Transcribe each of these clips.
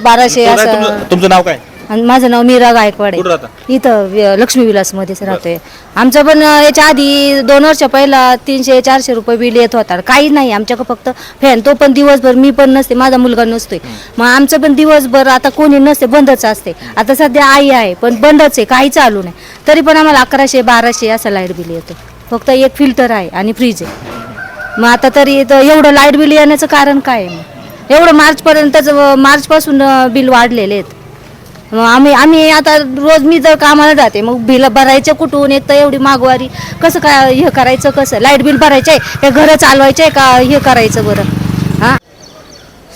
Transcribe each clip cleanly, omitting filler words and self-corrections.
1200 असं. तुमचं नाव काय? आणि माझं नाव मीरा गायकवाड कुठं राहता? आहे. इथं लक्ष्मी विलास मध्येच राहतोय. आमचं पण याच्या आधी 2 वर्ष पहिला 300-400 रुपये बिल येत होता. काही नाही आमच्याकडे, फक्त फॅन, तो पण दिवसभर. मी पण नसते, माझा मुलगा नसतोय, मग आमचं पण दिवसभर आता कोणी नसते, बंदच असते. आता सध्या आई आहे पण बंदच आहे, काही चालू नाही. तरी पण आम्हाला 1100-1200 असं लाईट बिल येतं. फक्त एक फिल्टर आहे आणि फ्रीज आहे. मग आता तरी एवढं लाईट बिल येण्याचं कारण काय आहे? मग एवढं मार्चपासून बिल वाढलेले आहेत. मग आम्ही आता रोज मी जर कामाला जाते, मग बिल भरायचं कुठून? एक तर एवढी मागवारी, कसं काय हे करायचं? कसं लाईट बिल भरायचं आहे, हे घरं चालवायचे का हे करायचं बरं? हां,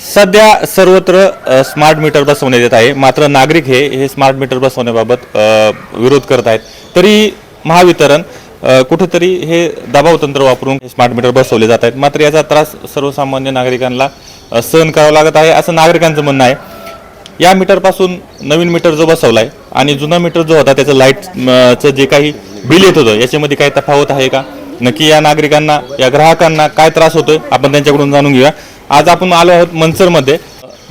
सध्या सर्वत्र स्मार्ट मीटर बसवण्यात येत आहे, मात्र नागरिक हे स्मार्ट मीटर बसवण्याबाबत विरोध करत आहेत. तरी महावितरण कुठेतरी हे दबाव तंत्र वापरून स्मार्ट मीटर बसवले जात आहेत, मात्र याचा त्रास सर्वसामान्य नागरिकांना सहन करावा लागत आहे, असं नागरिकांचं म्हणणं आहे. या मीटरपासून नवीन मीटर जो बसवलाय आणि जुना मीटर जो होता त्याचं लाईटचं जे काही बिल येत होतं याच्यामध्ये काही तफावत आहे का? नक्की या नागरिकांना, या ग्राहकांना काय त्रास होतोय आपण त्यांच्याकडून जाणून घेऊया. आज आपण आलो आहोत मनसरमध्ये.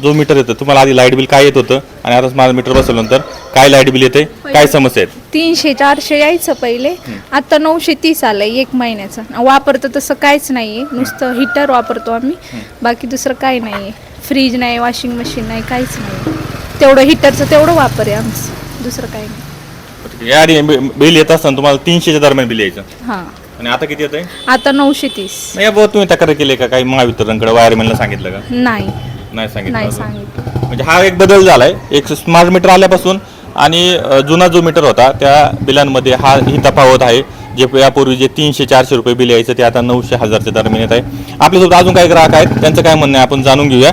जो मीटर येतं, तुम्हाला आधी लाईट बिल काय येत होतं आणि आता स्मार्ट मीटर बसवल्यानंतर काय लाईट बिल येते, काय समस्या आहेत? 300-400 यायचं पहिले, आता 930 आलंय 1 महिन्याचं. वापरतो तसं काहीच नाहीये, नुसतं हिटर वापरतो आम्ही, बाकी दुसरं काही नाहीये. फ्रीज नाही, वॉशिंग मशीन नाही, काहीच नाही. तेवढं हिटरचं तेवढं वापर आहे आमचं, दुसरं काही नाही. या आधी बिल येत असताना तुम्हाला 300च्या दरम्यान बिल यायचं हां, आणि आता किती येतंय? आता 930. याबाबत तुम्ही तक्रार केली का? काही महावितरणकडे, वायरमॅनला सांगितलं का? नाही नाही सांगितलं नाही अजून. सांगितलं. म्हणजे हा एक बदल झालाय, एक स्मार्ट मीटर आल्यापासून आणि जुना जो मीटर होता त्या बिलांमध्ये ही तफावत आहे. जे यापूर्वी जे 300-400 रुपये बिल यायचं ते आता 900-1000च्या दरम्यान येत आहे. आपल्यासोबत अजून काही ग्राहक आहेत, त्यांचं काय म्हणणं आहे आपण जाणून घेऊया.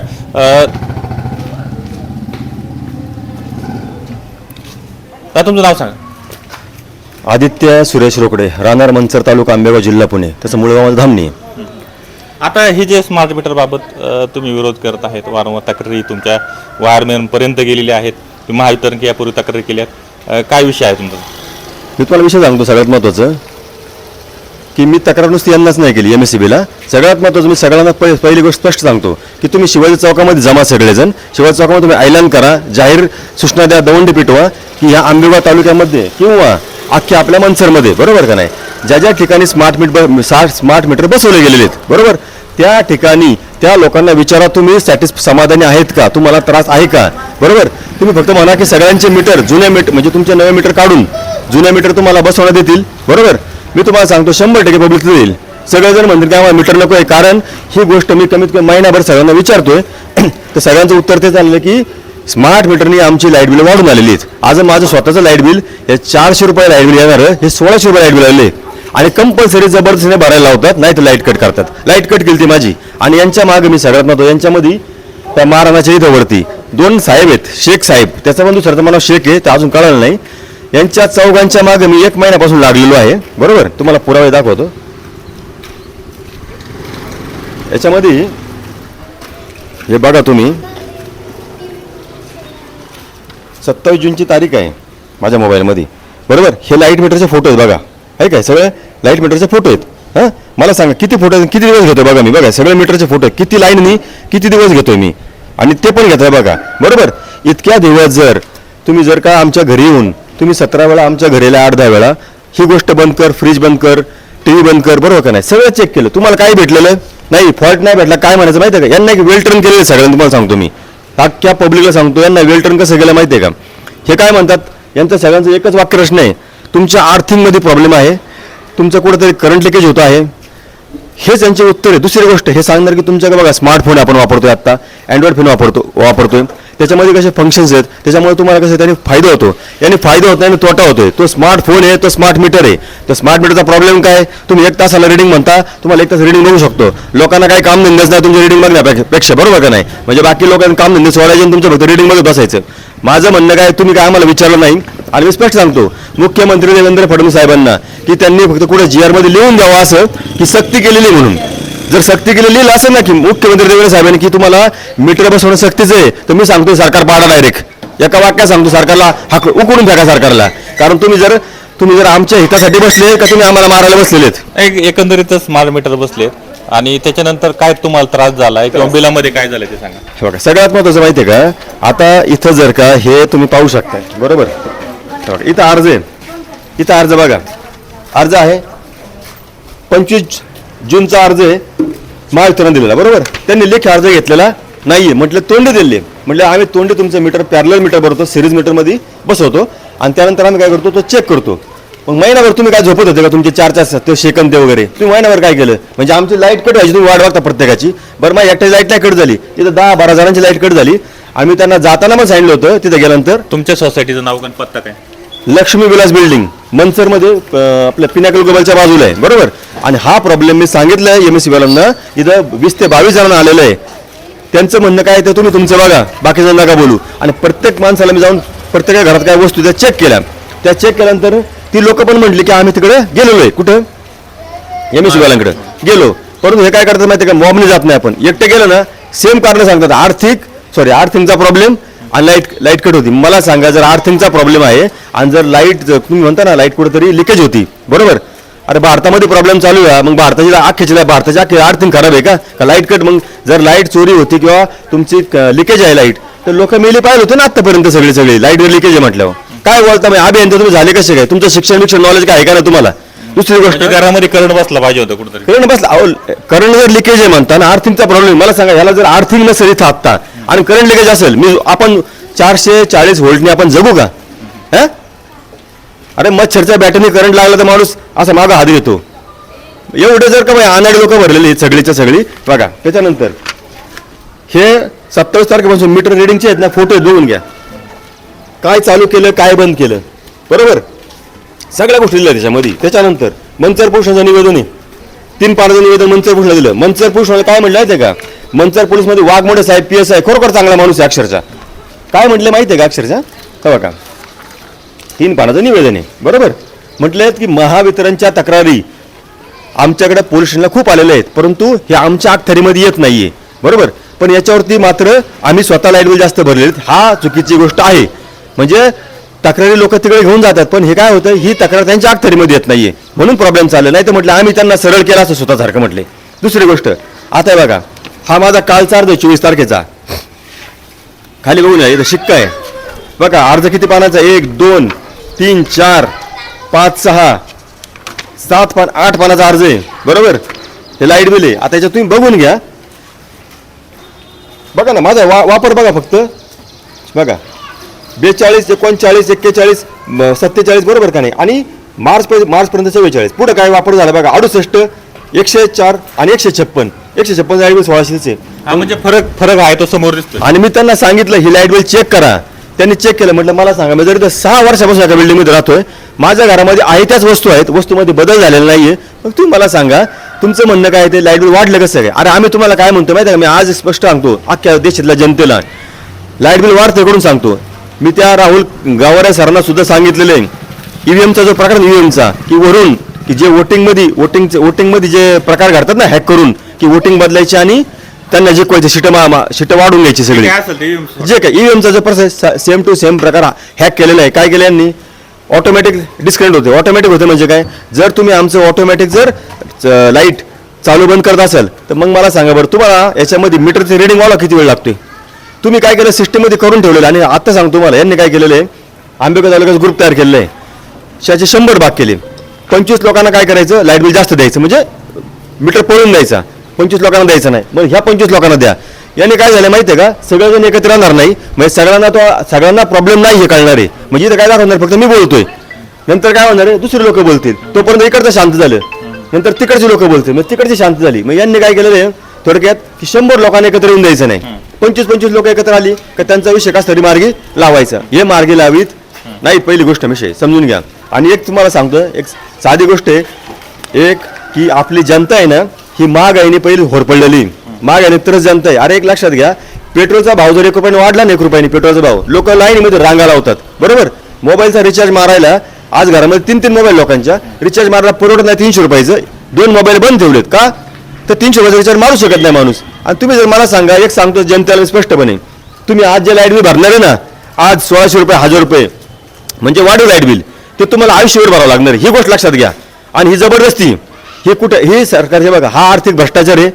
तुमचं नाव सांगा. आदित्य सुरेश रोकडे, राहणार मनसर, तालुका आंबेगाव, जिल्हा पुणे. तसं मूळ गाव धामणी. आता हे जे स्मार्ट मीटर बाबत तुम्ही विरोध करत आहेत, वारंवार तक्रारी तुमच्या वायरमॅन पर्यंत गेलेल्या आहेत, तुम्ही महावितरण की यापूर्वी तक्रारी केल्या आहेत, काय विषय आहे तुमचा? मी तुम्हाला विषय सांगतो. सगळ्यात महत्त्वाचं की मी तक्रार नुसती यांनाच नाही केली MSEBला. सगळ्यात महत्त्वाचं मी सगळ्यांना पहिली गोष्ट स्पष्ट सांगतो की तुम्ही शिवाजी चौकामध्ये जमा, सगळेजण शिवाजी चौकामध्ये तुम्ही ऐलान करा, जाहीर सूचना द्या, दवंडी पिटवा की ह्या आंबेगाव तालुक्यामध्ये किंवा अख्ख्या आपल्या मनसरमध्ये, बरोबर का नाही, ज्या ज्या ठिकाणी स्मार्ट मीटर बसवले गेलेले आहेत, बरोबर, त्या ठिकाणी त्या लोकांना विचारा तुम्ही समाधानी आहेत का, तुम्हाला त्रास आहे का? बरोबर. तुम्ही फक्त म्हणा की सगळ्यांचे मीटर, जुने मीटर म्हणजे तुमचे नवे मीटर काढून जुने मीटर तुम्हाला बसवण्यात येतील, बरोबर. मी तुम्हाला सांगतो 100% पब्लिक देईल. सगळेजण म्हणतील की आम्हाला मीटर नको आहे, कारण ही गोष्ट मी कमीत कमी महिनाभर सगळ्यांना विचारतोय. तर सगळ्यांचं उत्तर ते झालेलं की स्मार्ट मीटरनी आमची लाईट बिल वाढून आलेली आहेत. आज माझं स्वतःचं लाईट बिल हे 400 रुपये लाईट बिल येणार, हे 1600 रुपये लाईट बिल आले आणि कंपल्सरी जबरदस्तीने भरायला लावतात, नाही तर लाईट कट करतात. लाईट कट केली ती माझी. आणि यांच्या मागे मी सगळ्यात महत्त्वाचं, यांच्यामध्ये त्या महाराणाच्या इथं वरती 2 साहेब आहेत, शेख साहेब, त्याचा पण दुसरं मला शेख आहे, ते अजून कळालं नाही. यांच्या चौघांच्या मागे मी 1 महिन्यापासून लागलेलो आहे, बरोबर. तुम्हाला पुरावे दाखवतो. याच्यामध्ये हे बघा तुम्ही, 27 जूनची तारीख आहे माझ्या मोबाईलमध्ये, बरोबर. हे लाईट मीटरचे फोटो आहेत बघा, आहे काय, सगळे लाईट मीटरचे फोटो आहेत. हां, मला सांगा किती फोटो, किती दिवस घेतोय बघा मी, बघा सगळे मीटरचे फोटो, किती लाईननी किती दिवस घेतोय मी, आणि ते पण घेतोय बघा, बरोबर. इतक्या दिवस तुम्ही जर का आमच्या घरी येऊन तुम्ही 17 वेळा आमच्या घरीला 8-10 वेळा ही गोष्ट बंद कर, फ्रीज बंद कर, TV बंद कर, बरोबर का नाही, सगळं चेक केलं, तुम्हाला काय भेटलेलं नाही, फॉल्ट नाही भेटला. काय म्हणायचं माहिती आहे का, यांना एक वेल टर्न केलेलं सगळ्यांना तुम्हाला सांगतो मी, अख्ख्या पब्लिकला सांगतो, यांना वेल टर्न कसं केलं माहिती आहे का? हे काय म्हणतात, यांचं सगळ्यांचं एकच वाक्यप्रश्न आहे, तुमच्या आर्थिंगमध्ये प्रॉब्लेम आहे, तुमचं कुठेतरी करंट लिकेज होतं आहे, हेच यांचे उत्तर आहे. दुसरी गोष्ट हे सांगणार की तुमच्याकडे बघा स्मार्टफोन आपण वापरतोय, आता अँड्रॉइड फोन वापरतोय, त्याच्यामध्ये कसे फंक्शन्स आहेत, त्याच्यामुळे तुम्हाला कसं त्याने फायदा होतो, याने फायदा होत नाही आणि तोटा होतोय. तो स्मार्टफोन आहे, तो स्मार्ट मीटर आहे. तर स्मार्ट मीटरचा प्रॉब्लेम काय, तुम्ही 1 तासाला रिडिंग म्हणता, तुम्हाला 1 तास रिडिंग बघू शकतो. लोकांना काही काम धंदेच नाही तुमच्या रिडिंग बघण्यापेक्षा, बरोबर का नाही. म्हणजे बाकी लोकांना काम धंदे सोडायचे आणि तुमच्या फक्त रिडिंग बघत बसायचं. माझं म्हणणं काय, तुम्ही काय आम्हाला विचारलं नाही. आणि मी स्पष्ट सांगतो मुख्यमंत्री देवेंद्र फडणवीस साहेबांना की त्यांनी फक्त कुठे GR मध्ये लिहून द्यावं असं की सक्ती केलेली म्हणून. जर सक्ती केलेली लिहिलं असं ना की मुख्यमंत्री देवेंद्र साहेबांनी की तुम्हाला मीटर बसवणं सक्तीचं आहे, तर मी सांगतो सरकार पाडा डायरेक्ट. एका वाक्यात सांगतो सरकारला हाक उकडून फेका सरकारला. कारण तुम्ही जर आमच्या हितासाठी बसले का तुम्ही आम्हाला मारायला बसलेले आहेत. एकंदरीत स्मार्ट मीटर बसलेत आणि त्याच्यानंतर काय तुम्हाला त्रास झालाय किंवा बिलामध्ये काय झालंय ते सांगा. हे बघा सगळ्यात महत्त्वाचं माहिती आहे का, आता इथं जर का हे तुम्ही पाहू शकताय बरोबर, हे बघा, इथं अर्ज आहे, इथं अर्ज बघा, अर्ज आहे 25 जूनचा अर्ज आहे, महावितरण दिलेला बरोबर. त्यांनी लेखी अर्ज घेतलेला नाहीये, म्हटलं तोंडी दिले, म्हटलं आम्ही तोंडी तुमचं मीटर पॅरलल मीटर भरतो, सिरीज मीटरमध्ये बसवतो आणि त्यानंतर आम्ही काय करतो तो चेक करतो. मग महिनाभर तुम्ही काय झोपत होते का तुमचे 4-4 ते सेकंद वगैरे, तुम्ही महिनाभर काय केलं, म्हणजे आमची लाईट कट व्हायची, तुम्ही वाट बघता प्रत्येकाची. बरं माझी एकट्याची लाईट नाही कट झाली, तिथं 10-12 जणांची लाईट कट झाली. आम्ही त्यांना जाताना पण सांगितलं होतं, तिथे गेल्यानंतर तुमच्या सोसायटीचं नाव आणि पत्ता काय? लक्ष्मी विलास बिल्डिंग मनसरमध्ये आपल्या पिनाकल ग्लोबलच्या बाजूला आहे बरोबर. आणि हा प्रॉब्लेम मी सांगितलं MSC वाल्यांना, इथं 20 ते 22 जणांना आलेलं आहे. त्यांचं म्हणणं काय ते तुम्ही तुमचं बघा, बाकीचं नका बोलू. आणि प्रत्येक माणसाला मी जाऊन प्रत्येक घरात काय वस्तू त्या चेक केल्या, त्या चेक केल्यानंतर ती लोक पण म्हटली की आम्ही तिकडे गेलेलो आहे, कुठं MSC वाल्यांकडे गेलो. परंतु हे काय करतात माहिती आहे का, मॉबने जात नाही आपण, एकटे गेलो ना सेम कारण सांगतात, आर्थिंगचा प्रॉब्लेम आणि लाईट कट होती. मला सांगा, जर आर्थिंगचा प्रॉब्लेम आहे आणि जर लाईट तुम्ही म्हणता ना लाईट कुठेतरी लिकेज होती बरोबर, अरे भारतामध्ये प्रॉब्लेम चालू आहे, मग भारताची अख्खी आर्थिंग खराब आहे का लाईट कट. मग जर लाईट चोरी होती किंवा तुमची लिकेज आहे लाईट, तर लोक मेली पाहिजे होते ना आतापर्यंत सगळी लाईटवर लिकेज आहे म्हटल्यावर. काय बोलता मग अभियंता तुम्ही झाले कसे काय, तुमचं शिक्षण नॉलेज काय आहे का ना तुम्हाला. दुसरी गोष्ट, म्हणजे घरामध्ये करंट बसला पाहिजे होतं कुठेतरी. करंट बसला, करंट जर लिकेज आहे म्हणता ना आर्थिंगचा प्रॉब्लेम, मला सांगा ह्याला जर आर्थिंग नसेल इथं आत्ता आणि करंट लिकेज असेल, आपण 440 व्होल्टने आपण जगू का? अरे मच्छरच्या बॅटरीने करंट लागला तर माणूस असा मागं हात घेतो. एवढे जर का अनाडी लोक भरलेली सगळीच्या सगळी बघा. त्याच्यानंतर हे 27 तारखेपासून मीटर रिडिंगचे आहेत ना फोटो बघून घ्या, काय चालू केलं काय बंद केलं बरोबर, सगळ्या गोष्टी दिल्या त्याच्यामध्ये. त्याच्यानंतर मंचर पोलिसांचं निवेदन आहे, 3 पानाचं निवेदन मंचर पोलिसला दिलं. मंचर पोलिस काय म्हटलं माहिती आहे का, मंचर पोलीसमध्ये वाघमोडे साहेब PSI खरोखर चांगला माणूस आहे अक्षरशः. काय म्हटलं माहिती आहे का अक्षरशः, तेव्हा का 3 पानाचं निवेदन आहे बरोबर. म्हटलं की महावितरणच्या तक्रारी आमच्याकडे पोलीस स्टेशनला खूप आलेल्या आहेत, परंतु हे आमच्या अखत्यारीमध्ये येत नाहीये बरोबर. पण याच्यावरती मात्र आम्ही स्वतः लाईट बिल जास्त भरले, हा चुकीची गोष्ट आहे. म्हणजे तक्रारी लोक तिकडे घेऊन जातात, पण हे काय होतं, ही तक्रार त्यांच्या अखत्यारीमध्ये येत नाहीये म्हणून प्रॉब्लेम चालला. नाही तर म्हटलं आम्ही त्यांना सरळ केला असं स्वतःसारखं म्हटले. दुसरी गोष्ट, आता बघा हा माझा कालचा अर्ज 24 तारखेचा, खाली बघून इथं शिक्का आहे बघा. अर्ज किती पानाचा, 1 2 3 4 5 6 7 पान 8 पानाचा अर्ज आहे बरोबर. हे लाईट बिल आहे. आता याच्यात तुम्ही बघून घ्या बघा ना, माझा वापर बघा फक्त बघा, 42 39 41 47 बरोबर का नाही, आणि मार्चपर्यंत 44. पुढे काय वापर झाला बघा, 68 104 आणि 156 लाईट बिल 1600 हा म्हणजे फरक आहे तो समोर दिसतो. आणि मी त्यांना सांगितलं ही लाईट बिल चेक करा, त्यांनी चेक केलं. म्हटलं मला सांगा, मी जर इथं 6 वर्षापासून एका बिल्डिंगमध्ये राहतोय, माझ्या घरामध्ये आहे त्याच वस्तू आहेत, वस्तूमध्ये बदल झालेला नाहीये. मग तुम्ही मला सांगा तुमचं म्हणणं काय, ते लाईट बिल वाढलं कसं काय. अरे आम्ही तुम्हाला काय म्हणतो माहिती आहे का, मी आज स्पष्ट सांगतो अख्ख्या देशातल्या जनतेला, लाईट बिल वाढतं कडून सांगतो. मी त्या राहुल गावरे सरांना सुद्धा सांगितलेलं आहे, EVMचा जो प्रकार EVMचा की वरून की जे वोटिंगमध्ये जे प्रकार घडतात ना हॅक करून, की वोटिंग बदलायची आणि त्यांना जिंकवायचे, शिट वाढून घ्यायची सगळी, काय असेल ते जे काय EVMचा जो प्रोसेस सेम टू सेम प्रकार हॅक केलेला आहे. काय केलं यांनी, ऑटोमॅटिक डिस्कनेक्ट होते. ऑटोमॅटिक होते म्हणजे काय, जर तुम्ही आमचं ऑटोमॅटिक जर लाईट चालू बंद करत असाल तर मग मला सांगा बरं, तुम्हाला याच्यामध्ये मीटरचे रिडिंग व्हायला किती वेळ लागतोय. तुम्ही काय केलं, सिस्टममध्ये करून ठेवलेलं. आणि आता सांगतो तुम्हाला यांनी काय केलेलं आहे, आंबेगाव तालुक्याचा ग्रुप तयार केलेला आहे, त्याचे 100 भाग केले. 25 लोकांना काय करायचं, लाईट बिल जास्त द्यायचं, म्हणजे मीटर पळून द्यायचा, 25 लोकांना द्यायचं नाही. मग ह्या 25 लोकांना द्या. याने काय झालं माहिती आहे का, सगळेजण एकत्र राहणार नाही, म्हणजे सगळ्यांना प्रॉब्लेम नाही हे कळणार आहे. म्हणजे इथं काय दाखवणार, फक्त मी बोलतोय, नंतर काय होणार आहे दुसरे लोक बोलतील, तोपर्यंत इकडचं शांत झालं, नंतर तिकडची लोक बोलतील, मग तिकडची शांत झाली. मग यांनी काय केलेलं आहे थोडक्यात, की 100 लोकांना एकत्र येऊन द्यायचं नाही, 25 लोक एकत्र आली का त्यांचा विषय कसा तरी मार्गी लावायचा. हे मार्गी लावीत नाही, पहिली गोष्ट विषय समजून घ्या. आणि एक तुम्हाला सांगतो, एक साधी गोष्ट आहे, एक की आपली जनता आहे ना, ही महागाईने पहिली होरपडलेली, महागाईने तरच जनता आहे. अरे एक लक्षात घ्या, पेट्रोलचा भाव जर 1 रुपयाने वाढला ना, 1 रुपयाने पेट्रोलचा भाव, लोक लाईनीमध्ये रांगा लावतात बरोबर. मोबाईलचा रिचार्ज मारायला आज घरामध्ये 3 मोबाईल लोकांच्या रिचार्ज मारायला परवडत नाही 300 रुपयाचं, 2 मोबाईल बंद ठेवलेत का, तर 300 रुपयाचा रिचार्ज मारू शकत नाही माणूस. आणि तुम्ही जर मला सांगा, एक सांगतो जनतेला स्पष्टपणे, तुम्ही आज जे लाईट बिल भरणार आहे ना, आज 1600 रुपये 1000 रुपये म्हणजे वाढीव लाईट बिल, ते तुम्हाला आयुष्यभर भरावं लागणार, ही गोष्ट लक्षात घ्या. आणि ही जबरदस्ती हे कुठं हे सरकार हे बघा, हा आर्थिक भ्रष्टाचार आहे,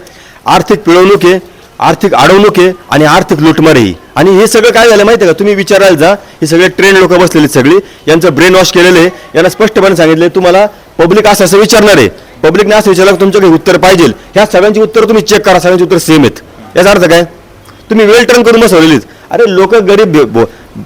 आर्थिक पिळवणूक आहे, आर्थिक अडवणूक आहे आणि आर्थिक लुटमार आहे. आणि हे सगळं काय झालं माहिती आहे का, तुम्ही विचारायला जा, हे सगळे ट्रेन लोक बसलेले सगळी, यांचं ब्रेन वॉश केलेलं आहे. यांना स्पष्टपणे सांगितले तुम्हाला पब्लिक असं विचारणार आहे, पब्लिकने असं विचारलं तुमच्याकडे उत्तर पाहिजे, ह्या सगळ्यांची उत्तर तुम्ही चेक करा, सगळ्यांची उत्तर सेम आहेत. याचा अर्थ काय, तुम्ही वेल टर्न करून बसवलेलीच. अरे लोक गरीब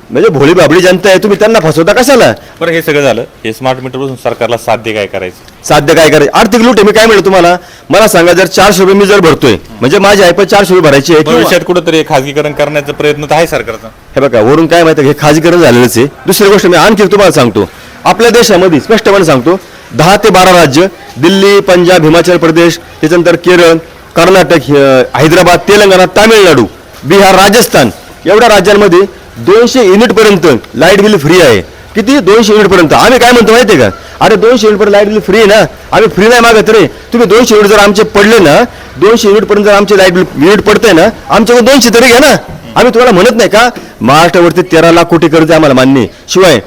म्हणजे भोळी बाबडी जनता आहे, तुम्ही त्यांना फसवता कशाला. बरं, हे सगळं झालं, हे स्मार्ट मीटर पासून सरकारला साध्य काय करायचं? साध्य काय करायचं, आर्थिक लूट आहे. मी काय म्हणलं तुम्हाला, मला सांगा, जर 400 रुपये मी जर भरतोय म्हणजे माझी आयपत 400 रुपये भरायची आहे, भविष्यात कुठेतरी खाजगीकरण करण्याचा प्रयत्न तर आहे सरकारचा. हे बघा वरून काय माहिती हे खाजगीकरण झालेलंच आहे. दुसरी गोष्ट मी आणखी तुम्हाला सांगतो, आपल्या देशामध्ये स्पष्टपणे सांगतो 10 ते 12 राज्य, दिल्ली, पंजाब, हिमाचल प्रदेश, त्याच्यानंतर केरळ, कर्नाटक, हैदराबाद, तेलंगणा, तामिळनाडू, बिहार, राजस्थान, एवढ्या राज्यांमध्ये 200 युनिट पर्यंत लाईट बिल फ्री आहे. किती? 200 युनिट पर्यंत. आम्ही काय म्हणतो माहितीये का, अरे 200 युनिट पर्यंत लाईट बिल फ्री आहे ना, आम्ही फ्री नाही मागत रे. तुम्ही 200 युनिट जर आमचे पडले ना, 200 युनिट पर्यंत जर आमचे लाईट बिल युनिट पडतंय ना, आमच्याकडे 200 तरी घ्या ना. आम्ही तुम्हाला म्हणत नाही का, महाराष्ट्रावरती 13 लाख कोटी कर्ज आहे, आम्हाला मान्य आहे. शिवाय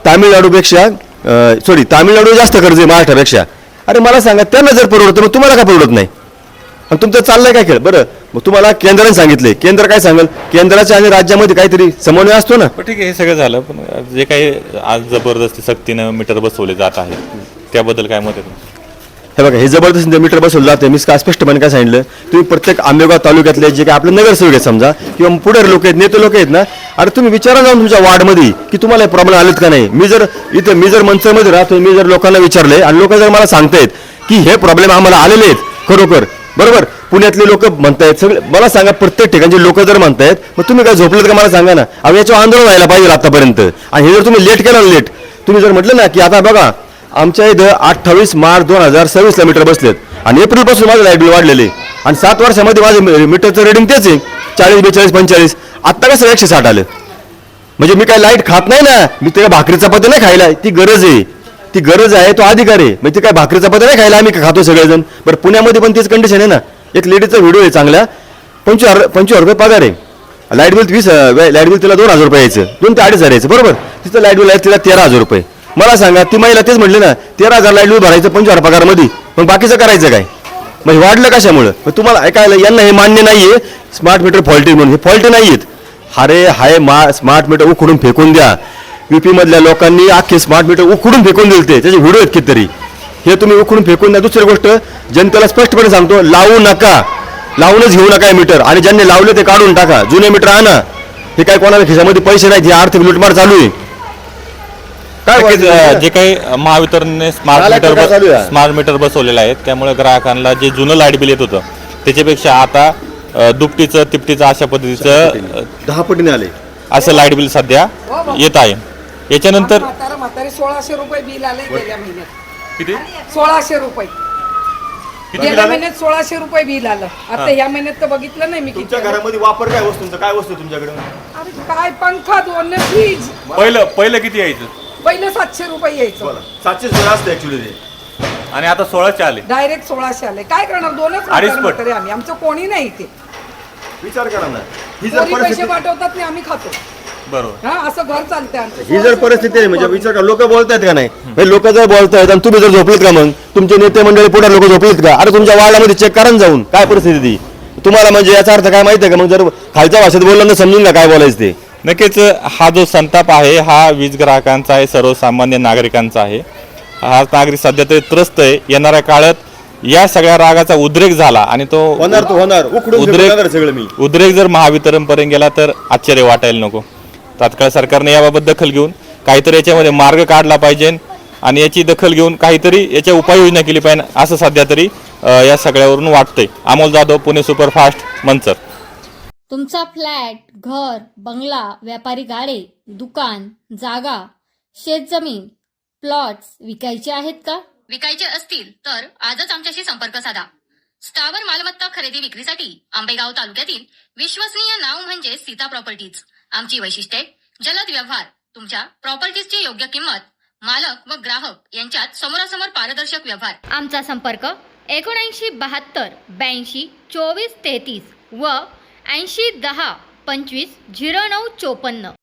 तामिळनाडूपेक्षा तामिळनाडू जास्त कर्ज आहे महाराष्ट्रापेक्षा. अरे मला सांगा, त्यांना जर परवडतं मग तुम्हाला का परवडत नाही? आणि तुमचं चाललंय काय खेळ? बरं, मग तुम्हाला केंद्राने सांगितले, केंद्र काय सांगेल, केंद्राच्या आणि राज्यामध्ये काहीतरी समन्वय असतो ना. पण ठीक आहे, हे सगळं झालं, पण जे काही आज जबरदस्ती सक्तीनं मीटर बसवले जात आहे त्याबद्दल काय मत आहे? हे बघा, हे जबरदस्त मीटर बसवलं जाते. मी काय स्पष्टपणे काय सांगितलं, तुम्ही प्रत्येक आंबेगाव तालुक्यातले जे काही आपले नगरसेवक आहेत समजा, किंवा पुढे लोक आहेत, नेते लोक आहेत ना, अरे तुम्ही विचारा जाऊन तुमच्या वार्डमध्ये की तुम्हाला प्रॉब्लेम आलेत का नाही. मी जर मंचरमध्ये राहतो, मी जर लोकांना विचारले आणि लोक जर मला सांगतायत की हे प्रॉब्लेम आम्हाला आलेले आहेत खरोखर, बरोबर, पुण्यातले लोक म्हणतायत सगळे, मला सांगा प्रत्येक ठिकाणचे लोक जर म्हणतायत, मग तुम्ही काय झोपलेत का मला सांगा ना. अहो याच्यावर आंदोलन व्हायला पाहिजे आतापर्यंत. आणि हे जर तुम्ही लेट केलं लेट, तुम्ही जर म्हटलं ना की आता बघा आमच्या इथं 28 मार्च 2026 मीटर बसलेत आणि एप्रिलपासून माझं लाईट बिल वाढलेले आणि 7 वर्षामध्ये माझं मीटरचं रेटिंग तेच आहे 40, 42, 45. आत्ता कसं 160 आलं? म्हणजे मी काय लाईट खात नाही ना, मी त्या भाकरी चपाती नाही खायला, ती गरज आहे, ती गरज आहे, तो अधिकार आहे. म्हणजे ती काय भाकरी चपाती नाही खायला आम्ही खातो सगळेजण. बरं, पुण्यामध्ये पण तीच कंडिशन आहे ना. एक लेडीचा व्हिडिओ आहे चांगला, 25,000 रुपये पगार आहे, लाईट बिल लाईट बिल तिला 2,000 रुपये यायचं, 2 ते 2,500 यायचं, बरोबर. तिचं लाईट बिल आहे तिला 13,000 रुपये. मला सांगा, ती महिला तेच म्हटले ना, 13,000 लाईट बिल भरायचं 25,000 पगारमध्ये, पण बाकीचं करायचं काय? मग वाढलं कशामुळं? मग तुम्हाला ऐकायला यांना हे मान्य नाहीये स्मार्ट मीटर फॉल्टी म्हणून. हे फॉल्टी नाहीयेत. अरे हाय स्मार्ट मीटर उखडून फेकून द्या. यूपी मधल्या लोकांनी अख्खे स्मार्ट मीटर उखडून फेकून दिलते, त्याचे व्हिडिओ आहेत कितीतरी. हे तुम्ही उखडून फेकून द्या. दुसरी गोष्ट, जनतेला स्पष्टपणे सांगतो, लावू नका, लावूनच घेऊ नका मीटर. आणि ज्यांनी लावले ते काढून टाका, जुने मीटर आणा. हे काय कोणाला खिशामध्ये पैसे नाहीत, हे आर्थिक लुटमार चालू आहे. जे काही महावितरणने स्मार्ट मीटर बसवलेलं आहे, त्यामुळे ग्राहकांना जे जुनं लाईट बिल येत होतं त्याच्यापेक्षा आता दुपटीचं तिपटीचं अशा पद्धतीचं 10 पटीने आले असं लाईट बिल सध्या येत आहे. याच्यानंतर म्हातारे 1600 रुपये बिल आले गेल्या महिन्यात. किती? 1600 रुपये गेल्या महिन्यात 1600 रुपये बिल आलं. आता ह्या महिन्यात तर बघितलं नाही मी किती. तुमच्या घरामध्ये वापर काय वस्तूंचा, काय वस्तू तुमच्याकडे? अरे काय पंखा, 2 फ्रीज. पहिलं किती यायचं? पहिलं 700 रुपये यायचं, 700 असतं ऍक्च्युली ते, आणि आता 1600 आले. डायरेक्ट 1600 आले. काय करणार, 2च म्हातारे आम्ही, आमचं कोणी नाही इथे. विचार करा ना, ही जर कोणी पैसे परिस्थिती, पाठवतात नाही, आम्ही खातो. बरोबर. हा, असं घर चालतंय आमचं. ही जर परिस्थिती आहे म्हणजे विचार करा, लोक बोलतायत का नाही? लोक जर बोलतायत आणि तुम्ही जर झोपलेत का, मग तुमचे नेते मंडळी पुढे लोक झोपलेत का? अरे तुमच्या वार्डामध्ये चेक करा जाऊन, काय परिस्थिती ती तुम्हाला, म्हणजे याचा अर्थ काय माहिती आहे का? मग जर खालच्या भाषेत बोललं ना, समजून का काय बोलायचं ते. नक्कीच हा जो संताप आहे हा वीज ग्राहकांचा आहे, सर्वसामान्य नागरिकांचा आहे. हा नागरिक सध्या तरी त्रस्त आहे. येणाऱ्या काळात या सगळ्या रागाचा उद्रेक झाला आणि तो होणार उद्रेक जर महावितरण पर्यंत गेला तर आश्चर्य वाटायला नको. तात्काळ सरकारने याबाबत दखल घेऊन काहीतरी याच्यामध्ये मार्ग काढला पाहिजे आणि याची दखल घेऊन काहीतरी याच्या उपाययोजना केली पाहिजे, असं सध्या तरी या सगळ्यावरून वाटतंय. अमोल जाधव, पुणे सुपरफास्ट, मंचर. तुमचा फ्लॅट, घर, बंगला, व्यापारी गाडे, दुकान, जागा, शेतजमीन, प्लॉट्स विकायचे आहेत का? विकायचे असतील तर आजच आमच्याशी संपर्क साधा. स्थावर मालमत्ता खरेदी विक्रीसाठी आंबेगाव तालुक्यातील विश्वसनीय नाव म्हणजे सीता प्रॉपर्टीज. आमची वैशिष्ट्ये: जलद व्यवहार, तुमच्या प्रॉपर्टीजची योग्य किंमत, मालक व ग्राहक यांच्यात समोरासमोर पारदर्शक व्यवहार. आमचा संपर्क 79 72 82 24 33 व 80 10 25 09 54.